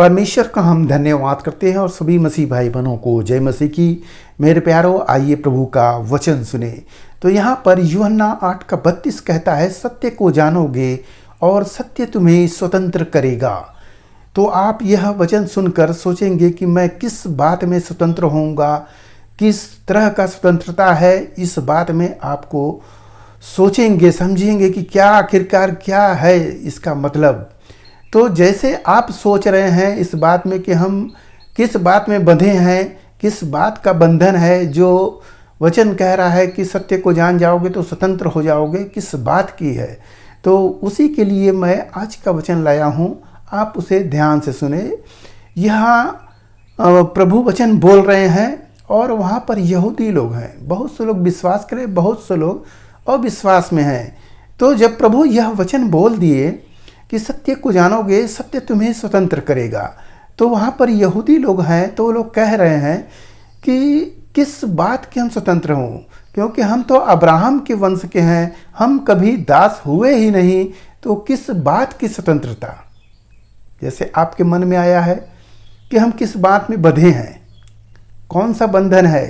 परमेश्वर का हम धन्यवाद करते हैं और सभी मसीह भाई बहनों को जय मसीह की। मेरे प्यारो, आइए प्रभु का वचन सुने। तो यहाँ पर यूहन्ना 8:32 कहता है, सत्य को जानोगे और सत्य तुम्हें स्वतंत्र करेगा। तो आप यह वचन सुनकर सोचेंगे कि मैं किस बात में स्वतंत्र होऊंगा, किस तरह का स्वतंत्रता है। इस बात में आपको सोचेंगे, समझेंगे कि क्या आखिरकार क्या है इसका मतलब। तो जैसे आप सोच रहे हैं इस बात में कि हम किस बात में बंधे हैं, किस बात का बंधन है जो वचन कह रहा है कि सत्य को जान जाओगे तो स्वतंत्र हो जाओगे, किस बात की है। तो उसी के लिए मैं आज का वचन लाया हूँ, आप उसे ध्यान से सुने। यहाँ प्रभु वचन बोल रहे हैं और वहाँ पर यहूदी लोग हैं। बहुत से लोग विश्वास करें, बहुत से लोग अविश्वास में हैं। तो जब प्रभु यह वचन बोल दिए कि सत्य को जानोगे, सत्य तुम्हें स्वतंत्र करेगा, तो वहाँ पर यहूदी लोग हैं तो वो लोग कह रहे हैं कि किस बात के हम स्वतंत्र हों, क्योंकि हम तो अब्राहम के वंश के हैं, हम कभी दास हुए ही नहीं, तो किस बात की स्वतंत्रता। जैसे आपके मन में आया है कि हम किस बात में बंधे हैं, कौन सा बंधन है।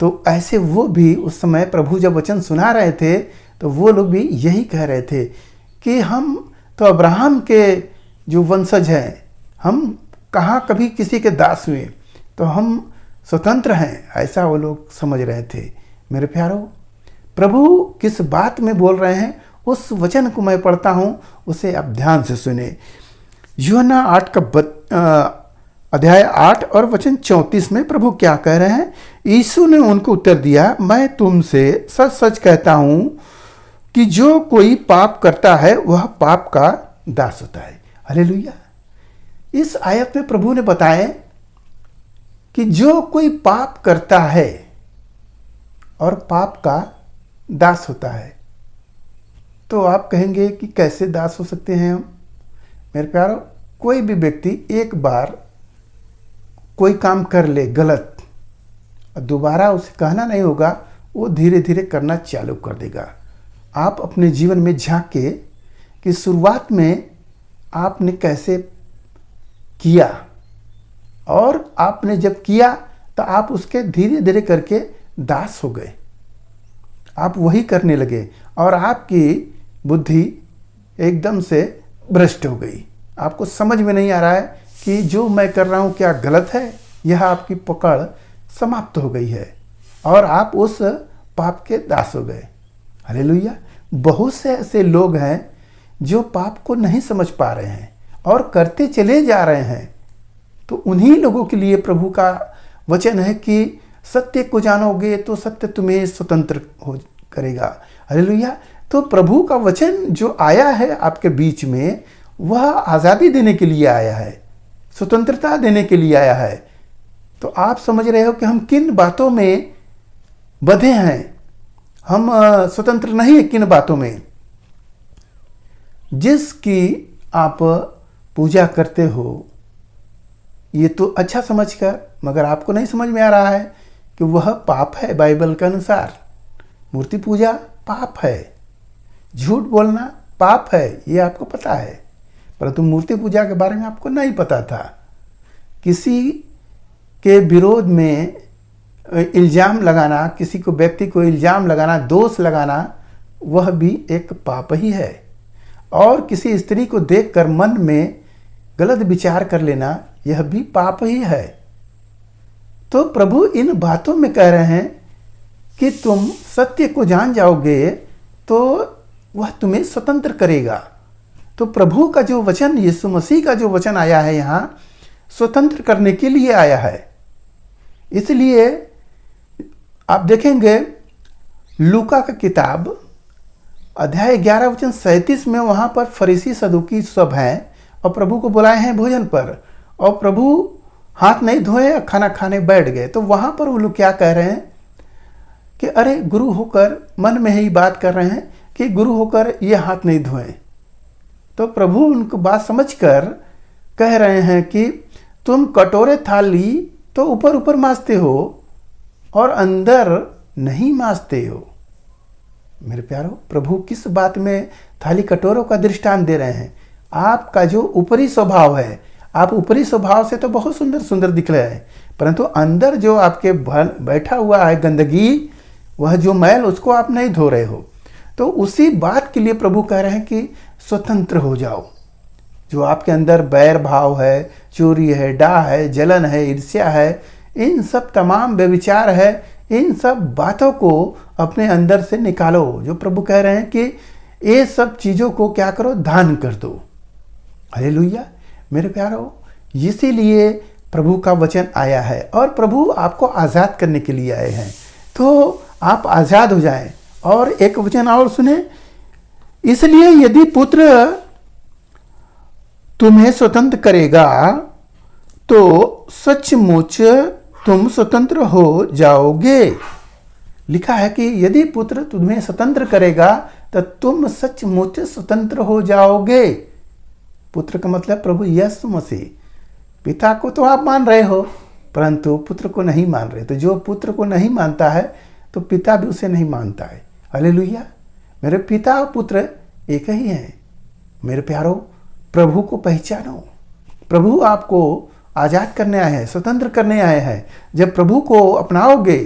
तो ऐसे वो भी उस समय प्रभु जब वचन सुना रहे थे तो वो लोग भी यही कह रहे थे कि हम तो अब्राहम के जो वंशज हैं, हम कहाँ कभी किसी के दास हुए, तो हम स्वतंत्र हैं, ऐसा वो लोग समझ रहे थे। मेरे प्यारो, प्रभु किस बात में बोल रहे हैं उस वचन को मैं पढ़ता हूँ, उसे आप ध्यान से सुने। यूहन्ना 8 अध्याय 8 और वचन 34 में प्रभु क्या कह रहे हैं। यीशु ने उनको उत्तर दिया, मैं तुमसे सच सच कहता हूँ कि जो कोई पाप करता है वह पाप का दास होता है। हालेलुया। इस आयत में प्रभु ने बताया कि जो कोई पाप करता है और पाप का दास होता है। तो आप कहेंगे कि कैसे दास हो सकते हैं हम। मेरे प्यारो, कोई भी व्यक्ति एक बार कोई काम कर ले गलत, दोबारा उसे कहना नहीं होगा, वो धीरे धीरे करना चालू कर देगा। आप अपने जीवन में झांके कि शुरुआत में आपने कैसे किया, और आपने जब किया तो आप उसके धीरे धीरे करके दास हो गए, आप वही करने लगे और आपकी बुद्धि एकदम से भ्रष्ट हो गई। आपको समझ में नहीं आ रहा है कि जो मैं कर रहा हूँ क्या गलत है। यह आपकी पकड़ समाप्त हो गई है और आप उस पाप के दास हो गए। हालेलुया। बहुत से ऐसे लोग हैं जो पाप को नहीं समझ पा रहे हैं और करते चले जा रहे हैं। तो उन्हीं लोगों के लिए प्रभु का वचन है कि सत्य को जानोगे तो सत्य तुम्हें स्वतंत्र हो करेगा। हालेलुया। तो प्रभु का वचन जो आया है आपके बीच में, वह आज़ादी देने के लिए आया है, स्वतंत्रता देने के लिए आया है। तो आप समझ रहे हो कि हम किन बातों में बंधे हैं। हम स्वतंत्र नहीं है किन बातों में। जिसकी आप पूजा करते हो ये तो अच्छा समझकर, मगर आपको नहीं समझ में आ रहा है कि वह पाप है। बाइबल के अनुसार मूर्ति पूजा पाप है, झूठ बोलना पाप है, ये आपको पता है, परंतु मूर्ति पूजा के बारे में आपको नहीं पता था। किसी के विरोध में इल्ज़ाम लगाना, किसी को व्यक्ति को इल्ज़ाम लगाना, दोष लगाना, वह भी एक पाप ही है। और किसी स्त्री को देखकर मन में गलत विचार कर लेना, यह भी पाप ही है। तो प्रभु इन बातों में कह रहे हैं कि तुम सत्य को जान जाओगे तो वह तुम्हें स्वतंत्र करेगा। तो प्रभु का जो वचन, यीशु मसीह का जो वचन आया है यहाँ, स्वतंत्र करने के लिए आया है। इसलिए आप देखेंगे लूका का किताब अध्याय 11 वचन 37 में, वहाँ पर फरीसी सदूकी सब हैं और प्रभु को बुलाए हैं भोजन पर, और प्रभु हाथ नहीं धोए खाना खाने बैठ गए। तो वहाँ पर वो लोग क्या कह रहे हैं कि अरे गुरु होकर, मन में ही बात कर रहे हैं कि गुरु होकर ये हाथ नहीं धोए। तो प्रभु उनको बात समझकर कह रहे हैं कि तुम कटोरे थाली तो ऊपर ऊपर मांजते हो और अंदर नहीं मांजते हो। मेरे प्यारो, प्रभु किस बात में थाली कटोरों का दृष्टांत दे रहे हैं। आपका जो ऊपरी स्वभाव है, आप ऊपरी स्वभाव से तो बहुत सुंदर सुंदर दिख रहे हैं, परंतु अंदर जो आपके बैठा हुआ है गंदगी, वह जो मैल, उसको आप नहीं धो रहे हो। तो उसी बात के लिए प्रभु कह रहे हैं कि स्वतंत्र हो जाओ। जो आपके अंदर बैर भाव है, चोरी है, डाह है, जलन है, ईर्ष्या है, इन सब तमाम व्यभिचार है, इन सब बातों को अपने अंदर से निकालो। जो प्रभु कह रहे हैं कि ये सब चीज़ों को क्या करो, दान कर दो। हालेलुया मेरे प्यारो, इसीलिए प्रभु का वचन आया है और प्रभु आपको आज़ाद करने के लिए आए हैं। तो आप आज़ाद हो जाएं। और एक वचन और सुने, इसलिए यदि पुत्र तुम्हें स्वतंत्र करेगा तो सचमुच तुम स्वतंत्र हो जाओगे। लिखा है कि यदि पुत्र तुम्हें स्वतंत्र करेगा तो तुम सचमुच स्वतंत्र हो जाओगे। पुत्र का मतलब प्रभु यीशु मसीह। पिता को तो आप मान रहे हो, परंतु पुत्र को नहीं मान रहे। तो जो पुत्र को नहीं मानता है तो पिता भी उसे नहीं मानता है। हालेलुया मेरे पिता और पुत्र एक ही हैं। मेरे प्यारो, प्रभु को पहचानो। प्रभु आपको आज़ाद करने आए हैं, स्वतंत्र करने आए हैं। जब प्रभु को अपनाओगे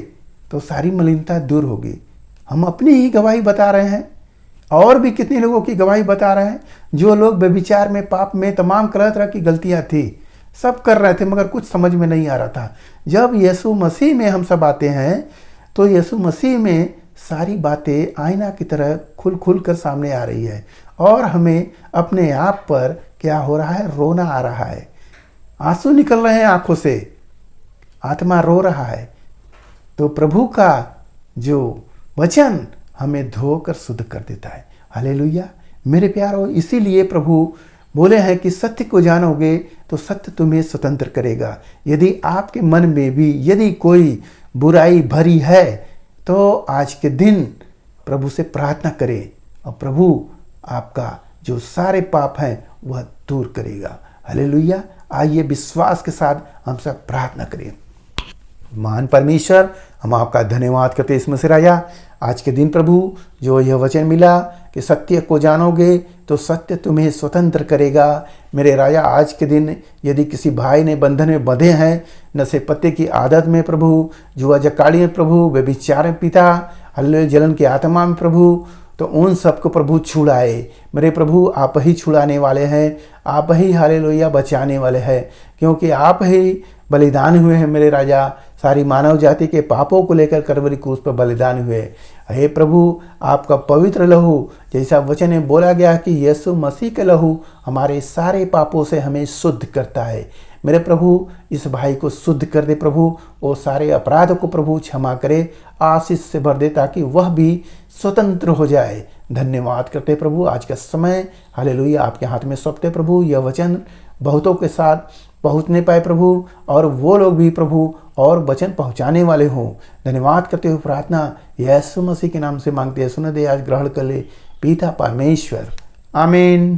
तो सारी मलिनता दूर होगी। हम अपनी ही गवाही बता रहे हैं, और भी कितने लोगों की गवाही बता रहे हैं, जो लोग व्यभिचार में, पाप में, तमाम तरह की गलतियां थी, सब कर रहे थे, मगर कुछ समझ में नहीं आ रहा था। जब यीशु मसीह में हम सब आते हैं तो यीशु मसीह में सारी बातें आईना की तरह खुल खुल कर सामने आ रही है, और हमें अपने आप पर क्या हो रहा है, रोना आ रहा है, आंसू निकल रहे हैं आंखों से, आत्मा रो रहा है। तो प्रभु का जो वचन हमें धोकर शुद्ध कर देता है। हालेलुया मेरे प्यारो, इसीलिए प्रभु बोले हैं कि सत्य को जानोगे तो सत्य तुम्हें स्वतंत्र करेगा। यदि आपके मन में भी यदि कोई बुराई भरी है तो आज के दिन प्रभु से प्रार्थना करें, और प्रभु आपका जो सारे पाप हैं वह दूर करेगा। हालेलुया आइए विश्वास के साथ हम सब प्रार्थना करें। महान परमेश्वर, हम आपका धन्यवाद करते हैं इसमें से राजा, आज के दिन प्रभु जो यह वचन मिला कि सत्य को जानोगे तो सत्य तुम्हें स्वतंत्र करेगा। मेरे राजा, आज के दिन यदि किसी भाई ने बंधन में बंधे हैं, नशे पत्ते की आदत में प्रभु, जुआ जकाड़ी में प्रभु, व्यभिचार में पिता, हल्ले जलन की आत्मा में प्रभु, तो उन सबको प्रभु छुड़ाए। मेरे प्रभु आप ही छुड़ाने वाले हैं, आप ही हालेलुया बचाने वाले हैं, क्योंकि आप ही बलिदान हुए हैं मेरे राजा। सारी मानव जाति के पापों को लेकर कलवरी क्रूस पर बलिदान हुए। हे प्रभु, आपका पवित्र लहू, जैसा वचन में बोला गया कि यीशु मसीह का लहू हमारे सारे पापों से हमें शुद्ध करता है। मेरे प्रभु, इस भाई को शुद्ध कर दे प्रभु, वो सारे अपराध को प्रभु क्षमा करे, आशीष से भर दे, ताकि वह भी स्वतंत्र हो जाए। धन्यवाद करते प्रभु, आज का समय हालेलुया आपके हाथ में सौंपते प्रभु। यह वचन बहुतों के साथ पहुंचने पाए प्रभु, और वो लोग भी प्रभु और वचन पहुंचाने वाले हों। धन्यवाद करते हुए प्रार्थना यीशु मसीह के नाम से मांगते हैं, सुन दे, आज ग्रहण कर ले पिता परमेश्वर, आमीन।